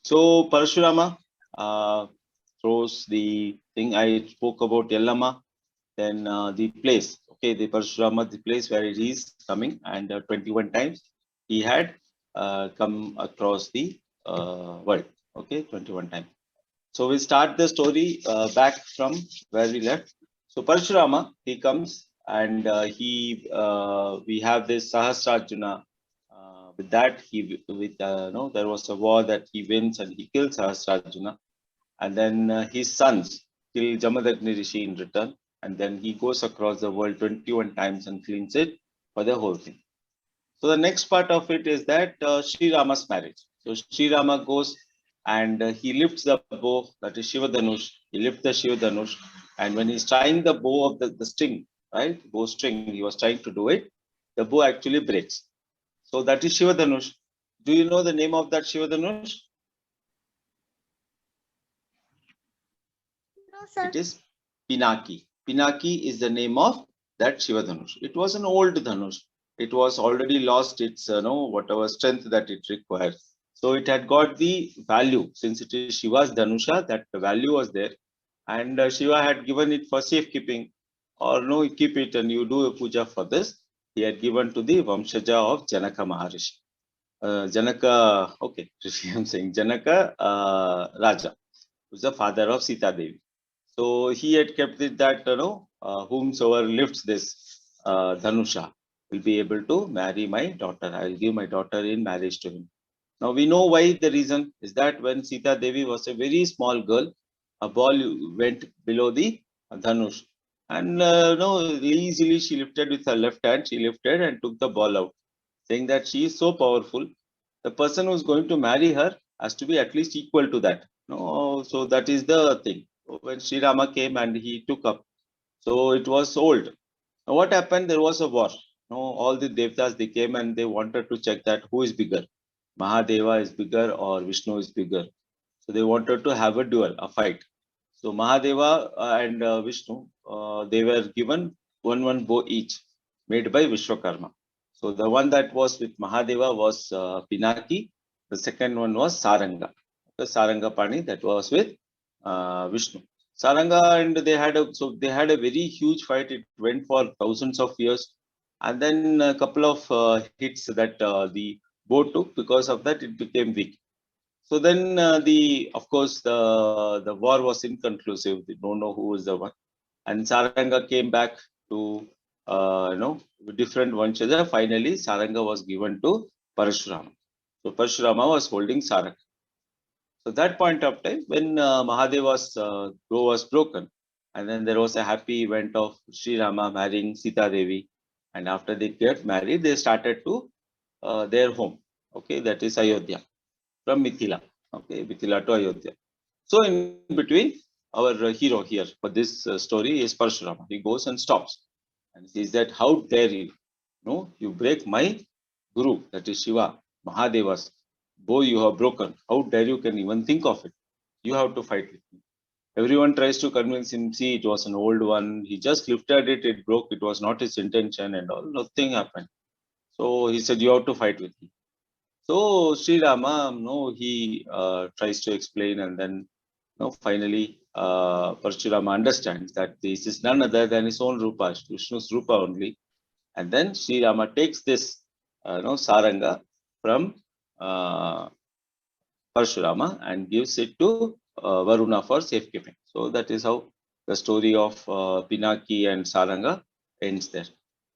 So Parashurama throws the thing I spoke about Yellama, then the place, okay, the Parashurama, the place where it is coming, and 21 times he had come across the world, okay, 21 times. So we start the story back from where we left. So Parashurama, he comes and we have this Sahasrarjuna. With that, no, there was a war that he wins and he kills Sahasrarjuna, and then his sons kill Jamadagni Rishi in return, and then he goes across the world 21 times and cleans it for the whole thing. So the next part of it is that Sri Rama's marriage. So Sri Rama goes and he lifts the bow, that is Shiva Dhanush. He lifts the Shiva Dhanush, and when he's tying the bow of the string, right, bow string, he was trying to do it, the bow actually breaks. So that is Shiva Dhanush. Do you know the name of that Shiva Dhanush? No, sir. It is Pinaki. Pinaki is the name of that Shiva Dhanush. It was an old Dhanush. It was already lost its whatever strength that it required. So it had got the value, since it is Shiva's Dhanusha, that the value was there, and Shiva had given it for safekeeping, or no, you keep it and you do a puja for this. He had given to the Vamshaja of Janaka Maharishi. Janaka, okay, I'm saying Janaka Raja, who's the father of Sita Devi. So he had kept it that whomsoever lifts this Dhanusha will be able to marry my daughter. I will give my daughter in marriage to him. Now we know why. The reason is that when Sita Devi was a very small girl, a ball went below the Dhanush, and no, easily she lifted with her left hand. She lifted and took the ball out, saying that she is so powerful. The person who is going to marry her has to be at least equal to that. No, so that is the thing. When Sri Rama came and he took up, so it was old. Now what happened? There was a war. No, all the devtas, they came and they wanted to check that who is bigger, Mahadeva is bigger or Vishnu is bigger. So they wanted to have a duel, a fight. So Mahadeva and Vishnu, they were given one bow each, made by Vishwakarma. So the one that was with Mahadeva was Pinaki. The second one was Saranga, the Saranga Pani, that was with Vishnu. Saranga, and they had a very huge fight. It went for thousands of years, and then a couple of hits that the bow took. Because of that, it became weak. So then of course, the war was inconclusive. They don't know who was the one, and Saranga came back to different Vanshaja. Finally, Saranga was given to Parashurama. So Parashurama was holding Saranga. So that point of time, when Mahadeva's bow was broken, and then there was a happy event of Sri Rama marrying Sita Devi, and after they get married, they started to their home. Okay, that is Ayodhya, from Mithila. Okay, Mithila to Ayodhya. So in between, our hero here for this story is Parashurama. He goes and stops, and says that, "How dare you? No, you break my Guru, that is Shiva, Mahadeva's bow you have broken. How dare you can even think of it? You have to fight with me." Everyone tries to convince him. See, it was an old one. He just lifted it. It broke. It was not his intention, and all. Nothing happened. So he said, "You have to fight with me." So Sri Rama, no, he tries to explain, and then finally Parashurama understands that this is none other than his own Rupa, Vishnu's Rupa only. And then Sri Rama takes this Saranga from Parashurama and gives it to Varuna for safekeeping. So that is how the story of Pinaki and Saranga ends there.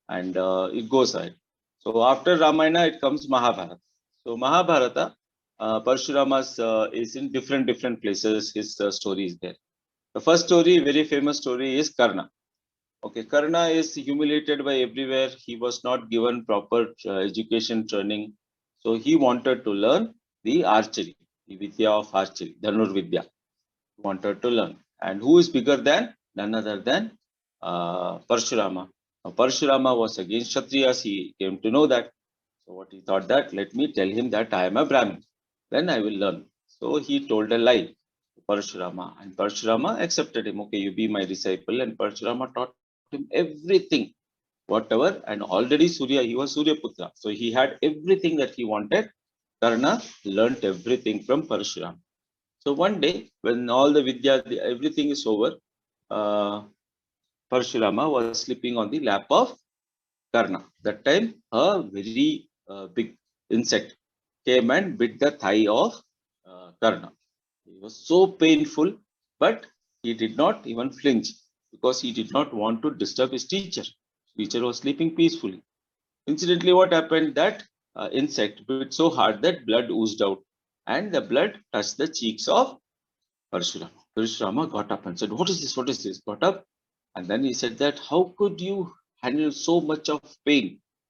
And it goes ahead. So after Ramayana, it comes Mahabharata. So Mahabharata, Parashurama's is in different places. His story is there. The first story, very famous story, is Karna. Okay, Karna is humiliated by everywhere. He was not given proper education training. So he wanted to learn the archery, the Vidya of archery, Dhanur Vidya. He wanted to learn. And who is bigger than? None other than Parashurama. Now, Parashurama was against Kshatriyas. He came to know that. So what he thought that, let me tell him that I am a Brahmin. Then I will learn. So he told a lie to Parashurama. And Parashurama accepted him. Okay, you be my disciple. And Parashurama taught him everything, whatever. And already Surya, he was Surya Putra. So he had everything that he wanted. Karna learnt everything from Parashurama. So one day, when all the Vidya, everything is over, uh, Parashurama was sleeping on the lap of Karna. That time, a very big insect came and bit the thigh of Karna. It was so painful, but he did not even flinch because he did not want to disturb his teacher. Teacher was sleeping peacefully. Incidentally, what happened? That insect bit so hard that blood oozed out, and the blood touched the cheeks of Parashurama. Parashurama got up and said, "What is this? What is this?" Got up, and then he said that, "How could you handle so much of pain?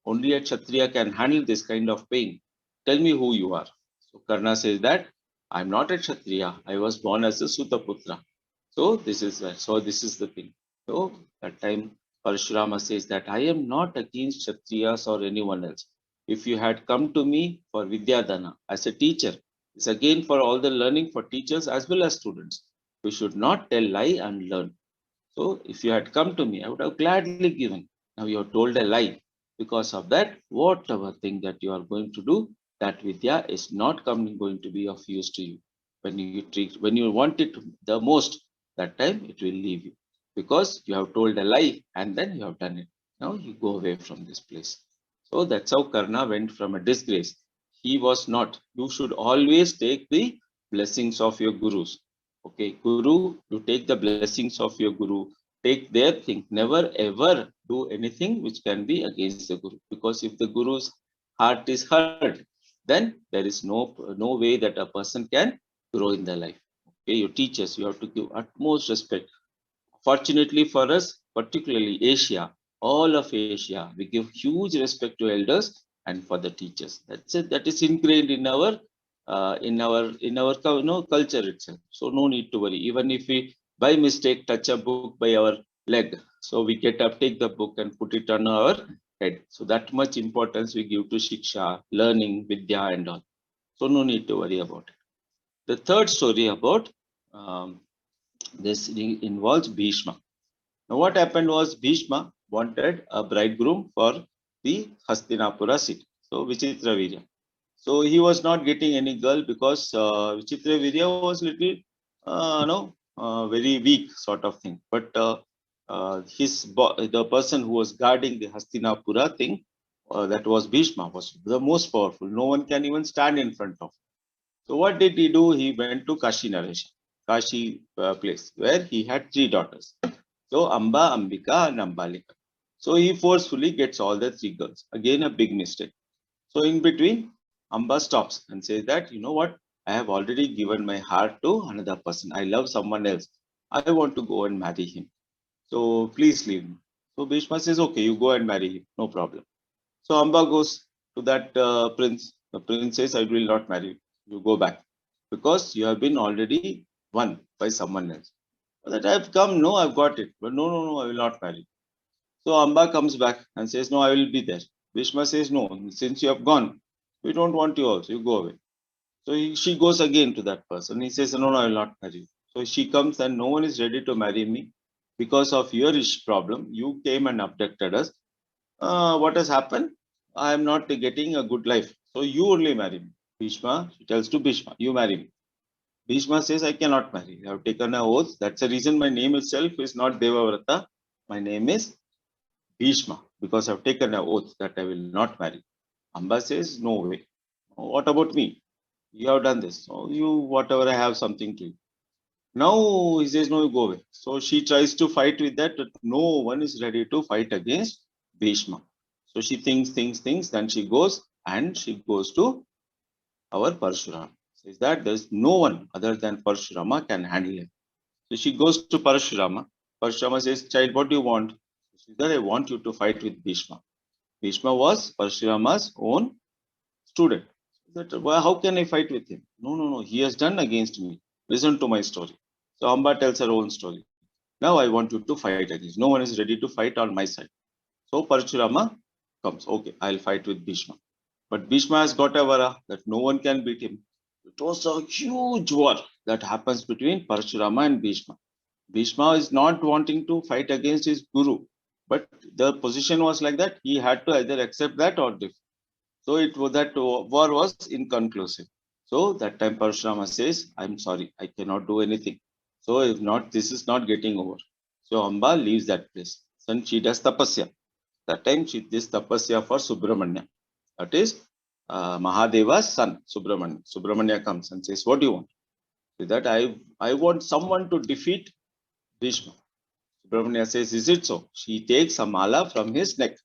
Only a Kshatriya can handle this kind of pain. Tell me who you are." So Karna says that, "I'm not a Kshatriya. I was born as a Sutaputra." So this is the thing. So that time Parashurama says that, "I am not against Kshatriyas or anyone else. If you had come to me for Vidyadana as a teacher, it's again for all the learning for teachers as well as students. We should not tell lie and learn. So if you had come to me, I would have gladly given. Now you have told a lie. Because of that, whatever thing that you are going to do, that Vidya is not going to be of use to you. When you want it the most, that time it will leave you. Because you have told a lie and then you have done it. Now you go away from this place." So that's how Karna went from a disgrace. He was not. You should always take the blessings of your gurus. Okay, Guru, you take the blessings of your Guru, take their thing. Never ever do anything which can be against the Guru. Because if the Guru's heart is hurt, then there is no way that a person can grow in their life. Okay, your teachers, you have to give utmost respect. Fortunately for us, particularly Asia, all of Asia, we give huge respect to elders and for the teachers. That's it. That is ingrained in our culture itself. So no need to worry. Even if we by mistake touch a book by our leg, so we get up, take the book and put it on our head. So that much importance we give to shiksha, learning, vidya, and all. So no need to worry about it. The third story about this involves Bheeshma. Now, what happened was Bhishma wanted a bridegroom for the Hastinapura city, so Vichitravirya. So he was not getting any girl because Vichitravirya was little, very weak sort of thing. But the person who was guarding the Hastinapura thing, that was Bhishma, was the most powerful. No one can even stand in front of. So what did he do? He went to Kashi Naresh, Kashi place, where he had three daughters. So Amba, Ambika, and Ambalika. So he forcefully gets all the three girls. Again, a big mistake. So in between, Amba stops and says that, you know what? I have already given my heart to another person. I love someone else. I want to go and marry him. So please leave me. So Bhishma says, okay, you go and marry him. No problem. So Amba goes to that prince. The prince says, I will not marry you. You go back because you have been already won by someone else. That I've come, no, I've got it. But no, no, no, I will not marry. So Amba comes back and says, no, I will be there. Bhishma says, no, since you have gone, we don't want you also, you go away. So she goes again to that person. He says, no, no, I will not marry you. So she comes and no one is ready to marry me because of your problem. You came and abducted us. What has happened? I am not getting a good life. So you only marry me. Bhishma, she tells to Bhishma, you marry me. Bhishma says, I cannot marry. I have taken an oath. That's the reason my name itself is not Devavrata. My name is Bhishma, because I've taken an oath that I will not marry. Amba says, no way. What about me? You have done this. So you, whatever I have something to you. Now he says, no, you go away. So she tries to fight with that, but no one is ready to fight against Bhishma. So she thinks, then she goes and she goes to our Parashurama. Says that there's no one other than Parashurama can handle him. So she goes to Parashurama. Parashurama says, child, what do you want? She says, I want you to fight with Bhishma. Bhishma was Parashurama's own student. That, well, how can I fight with him? No, no, no. He has done against me. Listen to my story. So Amba tells her own story. Now I want you to fight against. No one is ready to fight on my side. So Parashurama comes. Okay, I'll fight with Bhishma. But Bhishma has got a vara that no one can beat him. It was a huge war that happens between Parashurama and Bhishma. Bhishma is not wanting to fight against his guru, but the position was like that. He had to either accept that or defeat. So it was that war was inconclusive. So that time Parashurama says, I'm sorry, I cannot do anything. So if not, this is not getting over. So Amba leaves that place. Then she does tapasya. That time she did tapasya for Subramanya. That is Mahadeva's son, Subramanya. Subramanya comes and says, what do you want? With that, I want someone to defeat Bheeshma. Subramanya says, is it so? She takes a mala from his neck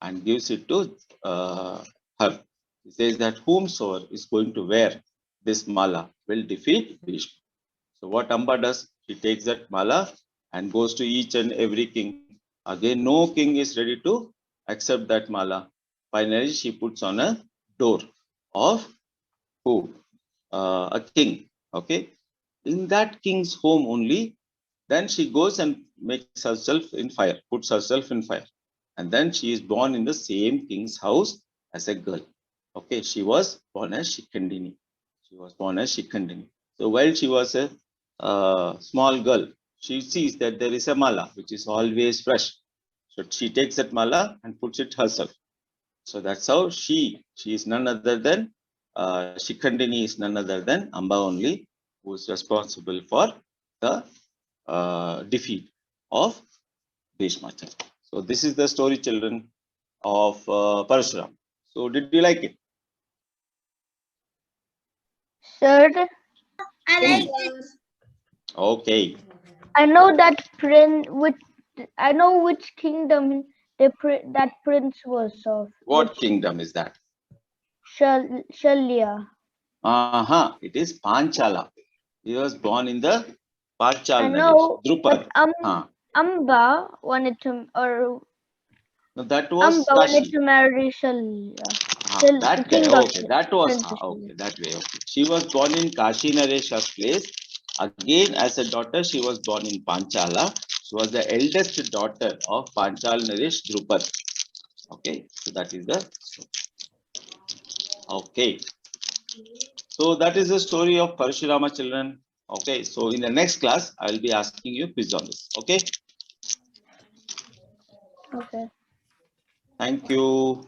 and gives it to her. He says that whomsoever is going to wear this mala will defeat Bhishma. So what Amba does, she takes that mala and goes to each and every king. Again, no king is ready to accept that mala. Finally, she puts on a door of who? A king. Okay. In that king's home only, then she goes and makes herself in fire, puts herself in fire. And then she is born in the same king's house as a girl. Okay, she was born as Shikandini. She was born as Shikandini. So while she was a small girl, she sees that there is a mala which is always fresh. So she takes that mala and puts it herself. So that's how she is none other than Shikandini is none other than Amba only, who is responsible for the defeat of Bhishma. So this is the story, children, of Parashurama. So did you like it? Sir, I like it. Okay. I know that prince. I know which kingdom that prince was of. What Which kingdom is that? Shalya. It is Panchala. He was born in the Panchal I Naresh. know, but Drupad. Amba wanted to, or No, that was Amba wanted Kashi. to marry Shalya. The That guy. king of Okay, that was Princess Shalya. okay. That way. Okay. She was born in Kashi Naresha's place. Again, as a daughter, she was born in Panchala. She was the eldest daughter of Panchal Naresh Drupad. Okay, so that is the okay. So that is the story of Parashurama, children. Okay, so in the next class, I will be asking you quiz on this. Okay, Okay. thank you.